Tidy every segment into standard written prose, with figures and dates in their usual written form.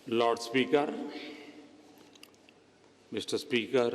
Lord Speaker, Mr. Speaker,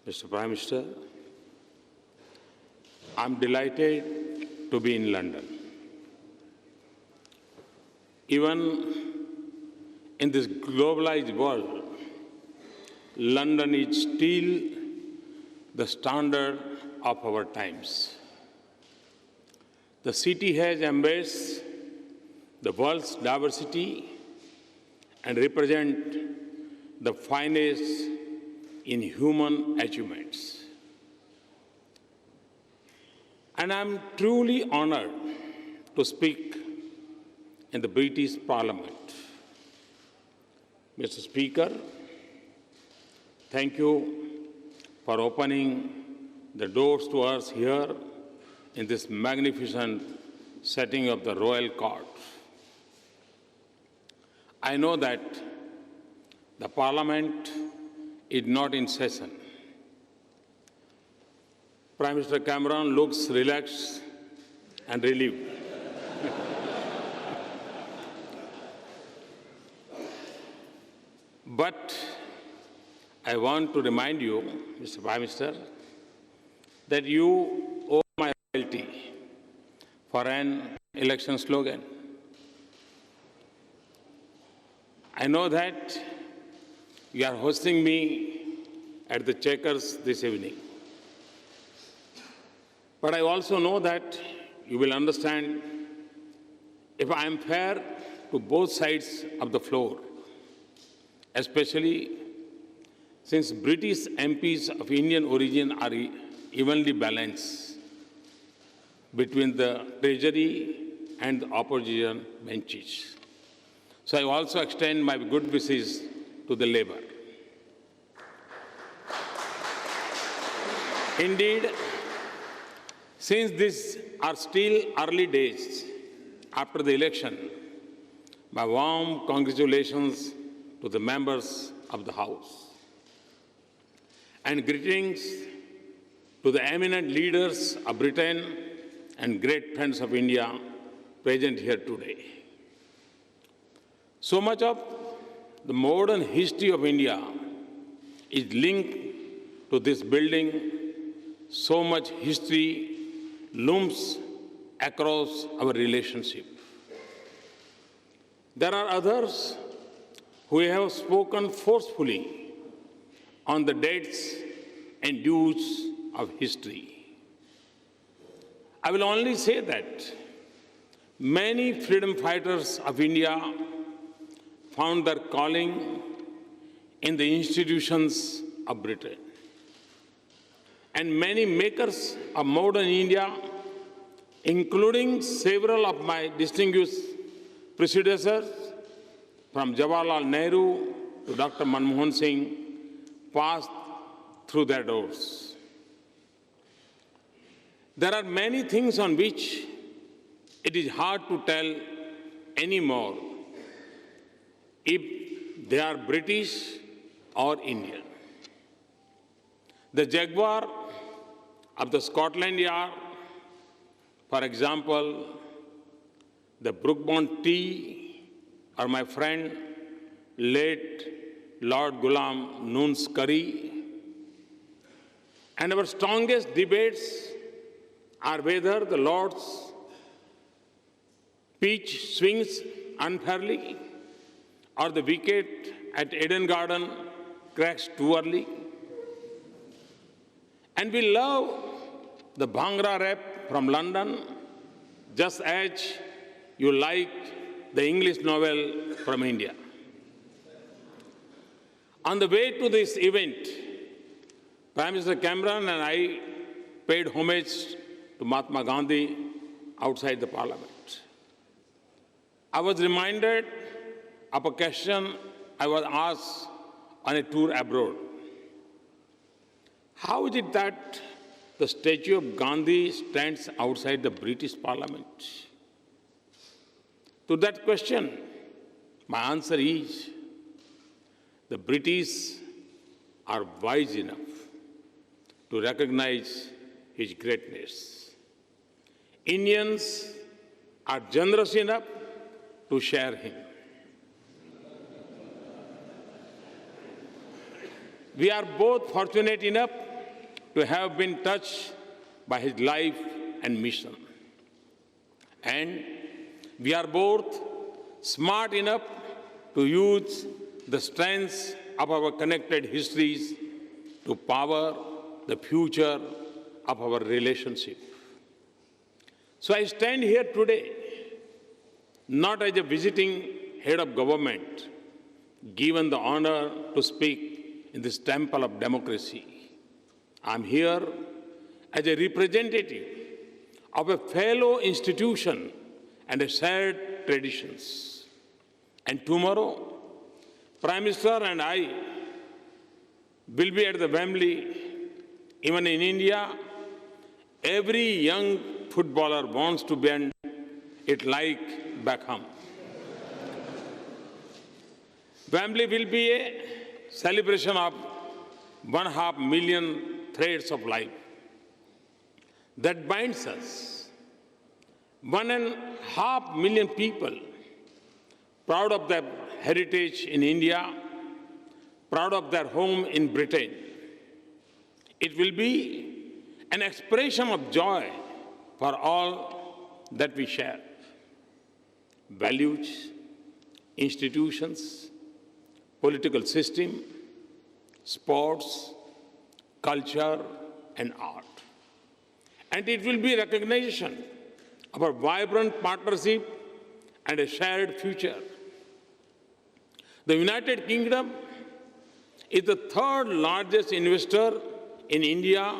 Mr. Prime Minister, I'm delighted to be in London. Even in this globalized world, London is still the standard of our times. The city has embraced the world's diversity and represent the finest in human achievements. And I'm truly honored to speak in the British Parliament. Mr. Speaker, thank you for opening the doors to us here in this magnificent setting of the Royal Court. I know that the Parliament is not in session. Prime Minister Cameron looks relaxed and relieved. But I want to remind you, Mr. Prime Minister, that you owe my loyalty for an election slogan. I know that you are hosting me at the Checkers this evening. But I also know that you will understand if I am fair to both sides of the floor, especially since British MPs of Indian origin are evenly balanced between the Treasury and the opposition benches. So I also extend my good wishes to the Labour. Indeed, since these are still early days after the election, my warm congratulations to the members of the House and greetings to the eminent leaders of Britain and great friends of India present here today. So much of the modern history of India is linked to this building. So much history looms across our relationship. There are others who have spoken forcefully on the dates and dues of history. I will only say that many freedom fighters of India found their calling in the institutions of Britain. And many makers of modern India, including several of my distinguished predecessors, from Jawaharlal Nehru to Dr. Manmohan Singh, passed through their doors. There are many things on which it is hard to tell anymore if they are British or Indian. The Jaguar of the Scotland Yard, for example, the Brookbond tea, or my friend, late Lord Ghulam Noon's curry. And our strongest debates are whether the Lord's pitch swings unfairly or the wicket at Eden Garden cracks too early. And we love the Bhangra rap from London, just as you like the English novel from India. On the way to this event, Prime Minister Cameron and I paid homage to Mahatma Gandhi outside the Parliament. I was reminded of a question I was asked on a tour abroad. How is it that the statue of Gandhi stands outside the British Parliament? To that question, my answer is, the British are wise enough to recognize his greatness. Indians are generous enough to share him. We are both fortunate enough to have been touched by his life and mission. And we are both smart enough to use the strengths of our connected histories to power the future of our relationship. So I stand here today not as a visiting head of government, given the honor to speak in this temple of democracy. I'm here as a representative of a fellow institution and a shared traditions. And tomorrow, Prime Minister and I will be at the Wembley. Even in India, every young footballer wants to bend it like back home. Wembley will be a celebration of 1.5 million threads of life that binds us. 1.5 million people proud of their heritage in India, proud of their home in Britain. It will be an expression of joy for all that we share. Values, institutions, political system, sports, culture, and art. And it will be recognition of a vibrant partnership and a shared future. The United Kingdom is the third largest investor in India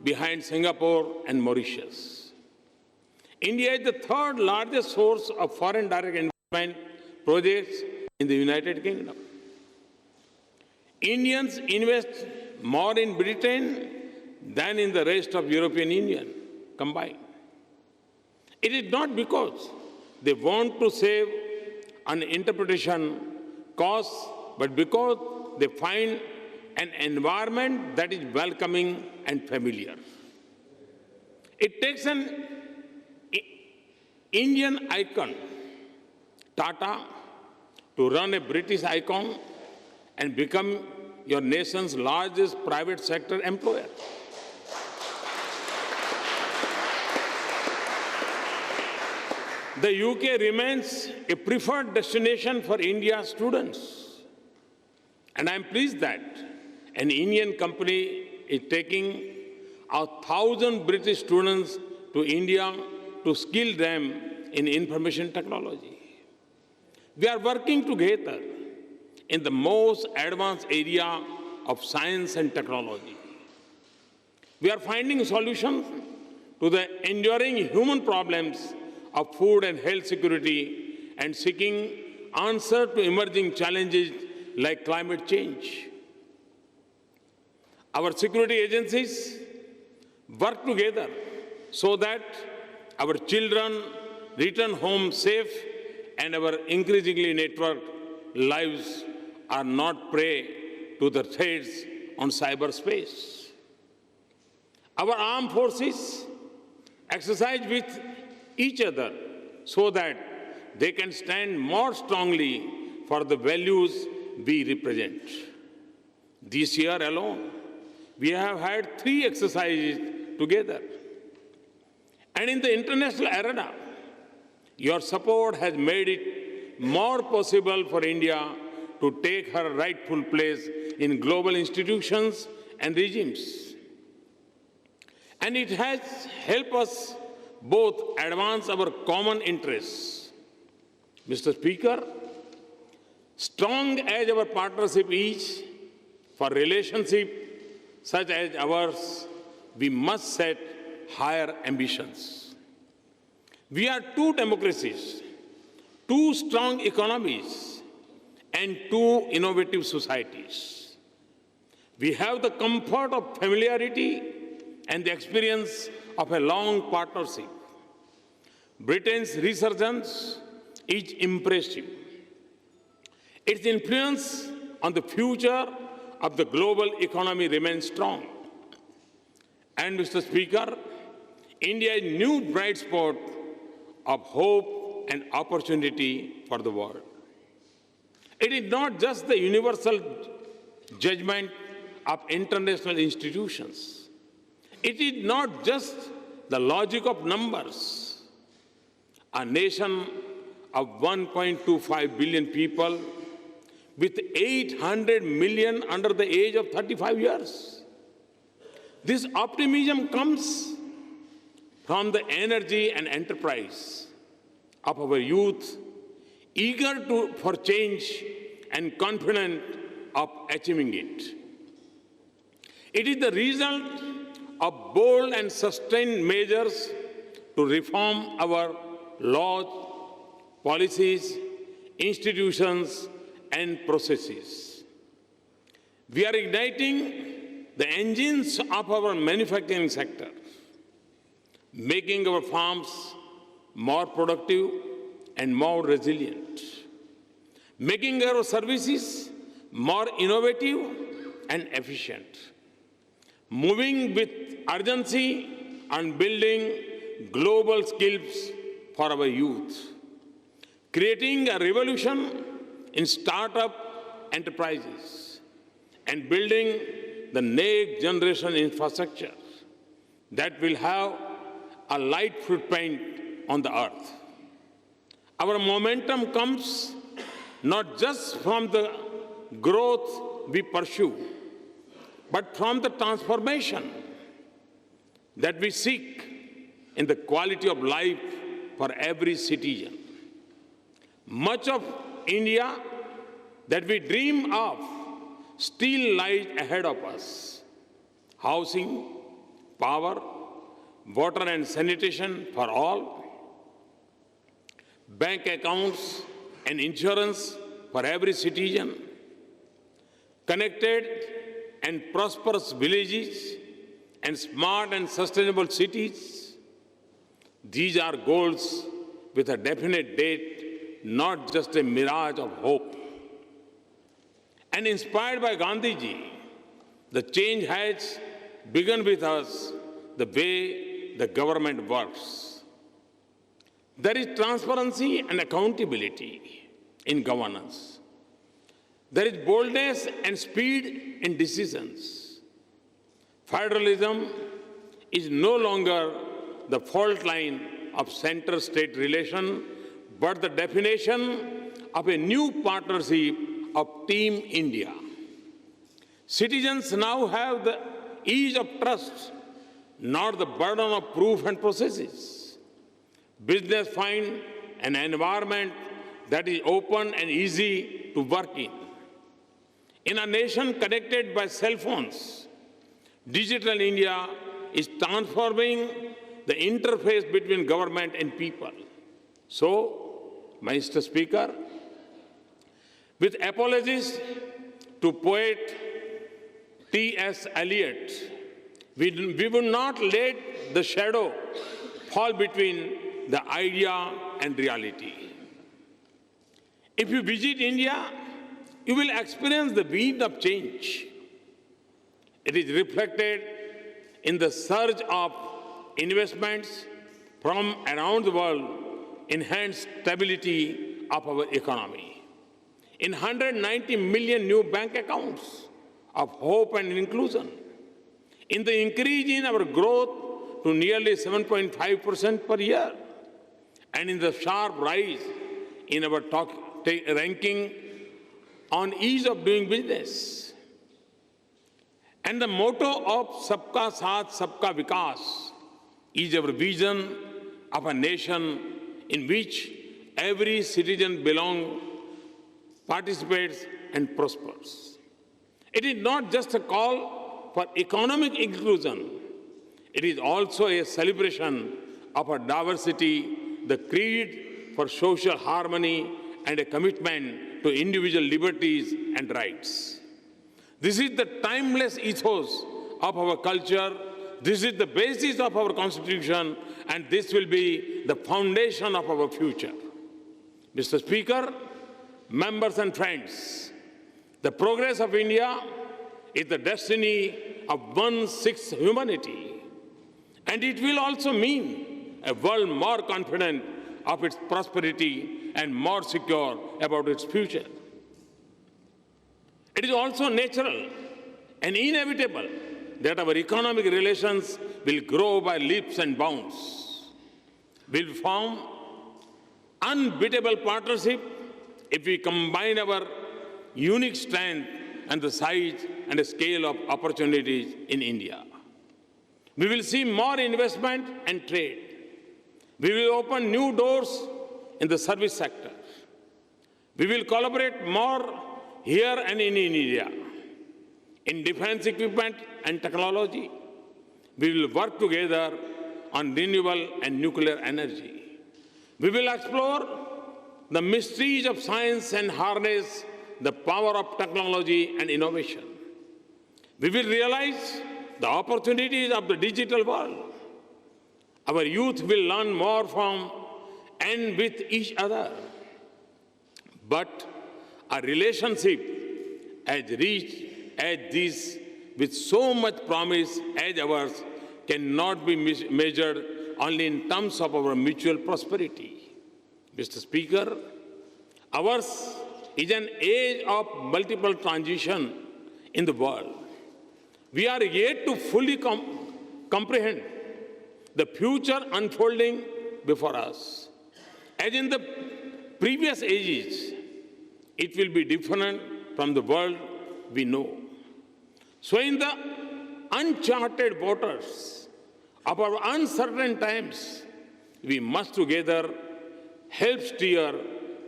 behind Singapore and Mauritius. India is the third largest source of foreign direct investment projects in the United Kingdom. Indians invest more in Britain than in the rest of European Union combined. It is not because they want to save on interpretation costs, but because they find an environment that is welcoming and familiar. It takes an Indian icon, Tata, to run a British icon and become your nation's largest private sector employer. The UK remains a preferred destination for India's students. And I'm pleased that an Indian company is taking 1,000 British students to India to skill them in information technology. We are working together in the most advanced area of science and technology. We are finding solutions to the enduring human problems of food and health security and seeking answers to emerging challenges like climate change. Our security agencies work together so that our children return home safe and our increasingly networked lives are not prey to the threats on cyberspace. Our armed forces exercise with each other so that they can stand more strongly for the values we represent. This year alone, we have had 3 exercises together. And in the international arena, your support has made it more possible for India to take her rightful place in global institutions and regimes. And it has helped us both advance our common interests. Mr. Speaker, strong as our partnership is, for relationship such as ours, we must set higher ambitions. We are 2 democracies, 2 strong economies, and 2 innovative societies. We have the comfort of familiarity and the experience of a long partnership. Britain's resurgence is impressive. Its influence on the future of the global economy remains strong. And, Mr. Speaker, India's new bright spot of hope and opportunity for the world. It is not just the universal judgment of international institutions. It is not just the logic of numbers. A nation of 1.25 billion people with 800 million under the age of 35 years. This optimism comes from the energy and enterprise of our youth, eager for change and confident of achieving it. It is the result of bold and sustained measures to reform our laws, policies, institutions, and processes. We are igniting the engines of our manufacturing sector, making our farms more productive and more resilient, making our services more innovative and efficient, moving with urgency on building global skills for our youth, creating a revolution in startup enterprises, and building the next generation infrastructure that will have a light footprint on the earth. Our momentum comes not just from the growth we pursue, but from the transformation that we seek in the quality of life for every citizen. Much of India that we dream of still lies ahead of us. Housing, power, water and sanitation for all, bank accounts and insurance for every citizen, connected and prosperous villages, and smart and sustainable cities. These are goals with a definite date, not just a mirage of hope. And inspired by Gandhiji, the change has begun with us, the way the government works. There is transparency and accountability in governance. There is boldness and speed in decisions. Federalism is no longer the fault line of center-state relation, but the definition of a new partnership of Team India. Citizens now have the ease of trust, not the burden of proof and processes. Business find an environment that is open and easy to work in. In a nation connected by cell phones, Digital India is transforming the interface between government and people. So, Mr. Speaker, with apologies to poet T.S. Eliot, we will not let the shadow fall between the idea and reality. If you visit India, you will experience the wind of change. It is reflected in the surge of investments from around the world, enhanced stability of our economy. In 190 million new bank accounts of hope and inclusion, in the increase in our growth to nearly 7.5% per year, and in the sharp rise in our ranking on ease of doing business. And the motto of Sabka Saath, Sabka Vikas is our vision of a nation in which every citizen belongs, participates, and prospers. It is not just a call for economic inclusion. It is also a celebration of our diversity, the creed for social harmony, and a commitment to individual liberties and rights. This is the timeless ethos of our culture. This is the basis of our Constitution, and this will be the foundation of our future. Mr. Speaker, members and friends, the progress of India is the destiny of 1/6 humanity, and it will also mean a world more confident of its prosperity and more secure about its future. It is also natural and inevitable that our economic relations will grow by leaps and bounds. We'll form unbeatable partnership if we combine our unique strength and the size and the scale of opportunities in India. We will see more investment and trade. We will open new doors in the service sector. We will collaborate more here and in India in defense equipment and technology. We will work together on renewable and nuclear energy. We will explore the mysteries of science and harness the power of technology and innovation. We will realize the opportunities of the digital world. Our youth will learn more from and with each other. But a relationship as rich as this, with so much promise as ours, cannot be measured only in terms of our mutual prosperity. Mr. Speaker, ours is an age of multiple transition in the world. We are yet to fully comprehend the future unfolding before us. As in the previous ages, it will be different from the world we know. So in the uncharted waters of our uncertain times, we must together help steer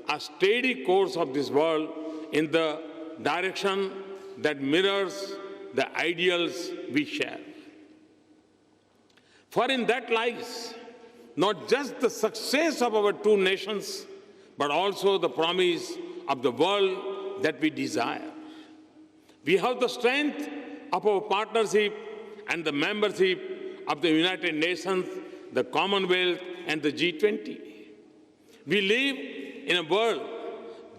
a steady course of this world in the direction that mirrors the ideals we share. For in that lies not just the success of our two nations, but also the promise of the world that we desire. We have the strength of our partnership and the membership of the United Nations, the Commonwealth, and the G20. We live in a world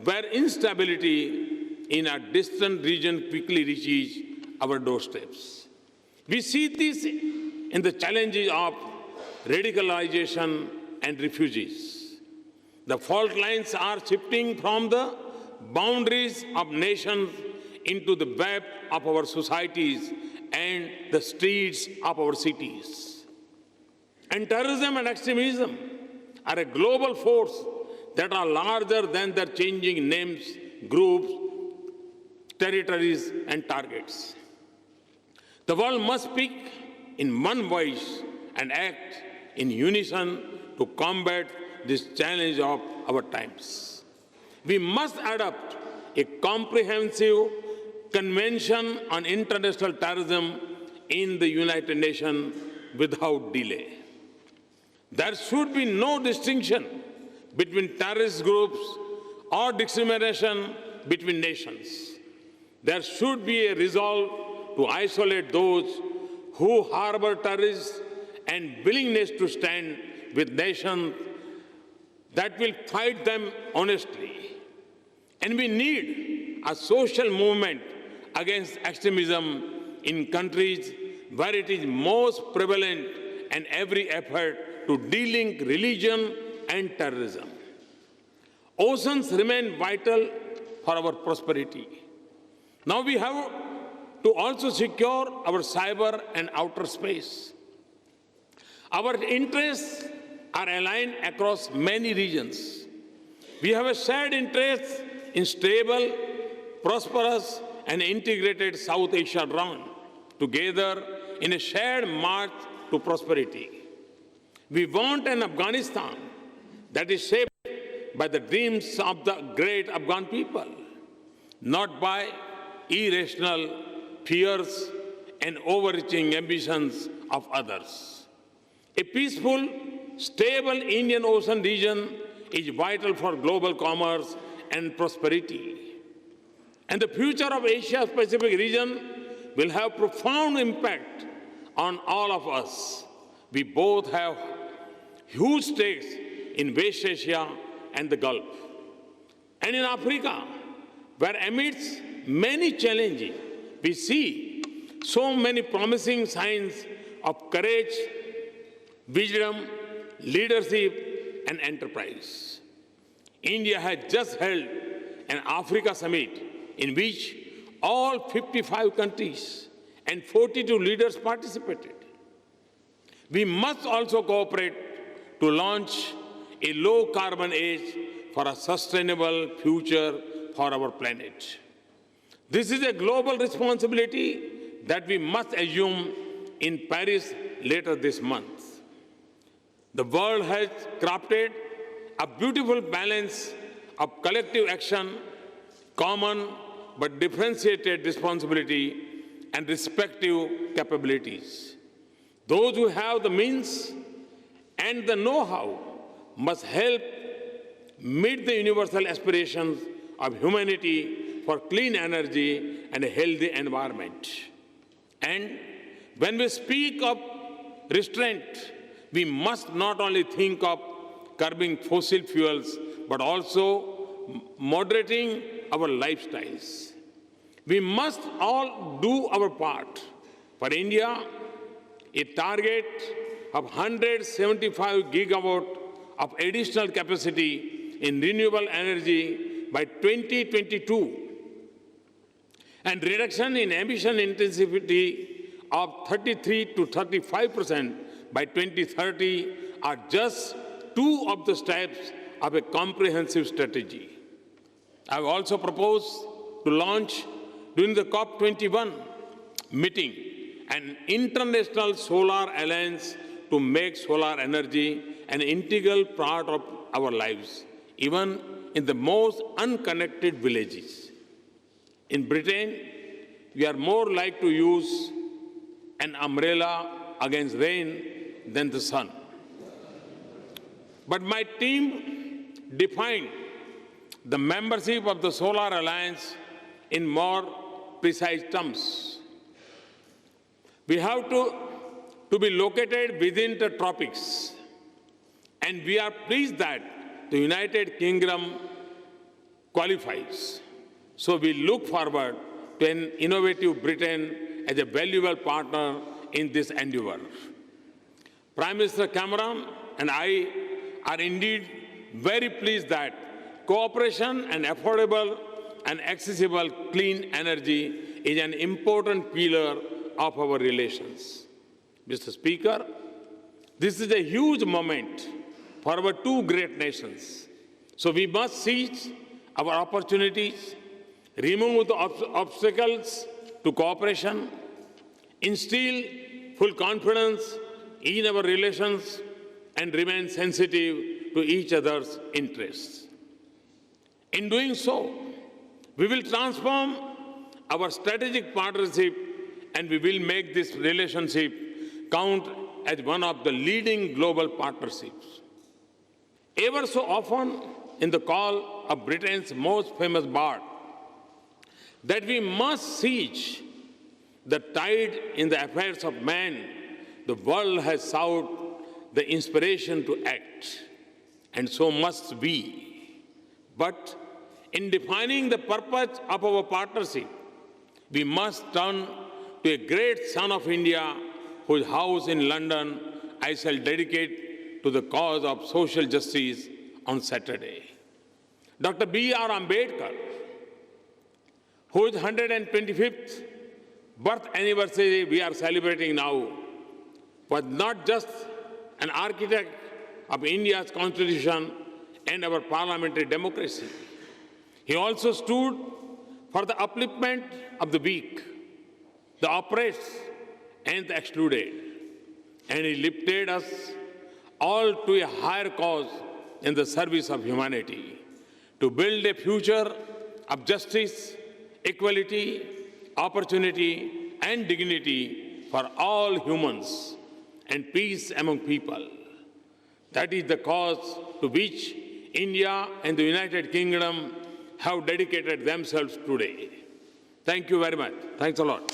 where instability in a distant region quickly reaches our doorsteps. We see this in the challenges of radicalization and refugees. The fault lines are shifting from the boundaries of nations into the web of our societies and the streets of our cities. And terrorism and extremism are a global force that are larger than their changing names, groups, territories, and targets. The world must speak in one voice and act in unison to combat this challenge of our times. We must adopt a comprehensive Convention on International Terrorism in the United Nations without delay. There should be no distinction between terrorist groups or discrimination between nations. There should be a resolve to isolate those who harbor terrorists and willingness to stand with nations that will fight them honestly. And we need a social movement against extremism in countries where it is most prevalent, and every effort to de-link religion and terrorism. Oceans remain vital for our prosperity. Now we have to also secure our cyber and outer space. Our interests are aligned across many regions. We have a shared interest in stable, prosperous, and integrated South Asia round, together in a shared march to prosperity. We want an Afghanistan that is shaped by the dreams of the great Afghan people, not by irrational fears and overreaching ambitions of others. A peaceful, stable Indian Ocean region is vital for global commerce and prosperity. And the future of Asia-Pacific region will have profound impact on all of us. We both have huge stakes in West Asia and the Gulf. And in Africa, where amidst many challenges, we see so many promising signs of courage, wisdom, leadership, and enterprise. India has just held an Africa summit in which all 55 countries and 42 leaders participated. We must also cooperate to launch a low-carbon age for a sustainable future for our planet. This is a global responsibility that we must assume in Paris later this month. The world has crafted a beautiful balance of collective action, common but differentiated responsibility, and respective capabilities. Those who have the means and the know-how must help meet the universal aspirations of humanity for clean energy and a healthy environment. And when we speak of restraint, we must not only think of curbing fossil fuels, but also moderating our lifestyles. We must all do our part. For India, a target of 175 gigawatt of additional capacity in renewable energy by 2022 and reduction in emission intensity of 33 to 35% by 2030 are just two of the steps of a comprehensive strategy. I have also proposed to launch during the COP21 meeting an international solar alliance to make solar energy an integral part of our lives, even in the most unconnected villages. In Britain, we are more likely to use an umbrella against rain than the sun. But my team defined the membership of the Solar Alliance in more precise terms. We have to be located within the tropics, and we are pleased that the United Kingdom qualifies. So we look forward to an innovative Britain as a valuable partner in this endeavor. Prime Minister Cameron and I are indeed very pleased that cooperation and affordable and accessible clean energy is an important pillar of our relations. Mr. Speaker, this is a huge moment for our two great nations. So we must seize our opportunities, remove the obstacles to cooperation, instill full confidence in our relations, and remain sensitive to each other's interests. In doing so, we will transform our strategic partnership, and we will make this relationship count as one of the leading global partnerships. Ever so often, in the call of Britain's most famous bard, that we must seize the tide in the affairs of man, the world has sought the inspiration to act, and so must we. But in defining the purpose of our partnership, we must turn to a great son of India whose house in London I shall dedicate to the cause of social justice on Saturday. Dr. B.R. Ambedkar, whose 125th birth anniversary we are celebrating now, was not just an architect of India's constitution and our parliamentary democracy. He also stood for the upliftment of the weak, the oppressed, and the excluded. And he lifted us all to a higher cause in the service of humanity, to build a future of justice, equality, opportunity, and dignity for all humans, and peace among people. That is the cause to which India and the United Kingdom have dedicated themselves today. Thank you very much. Thanks a lot.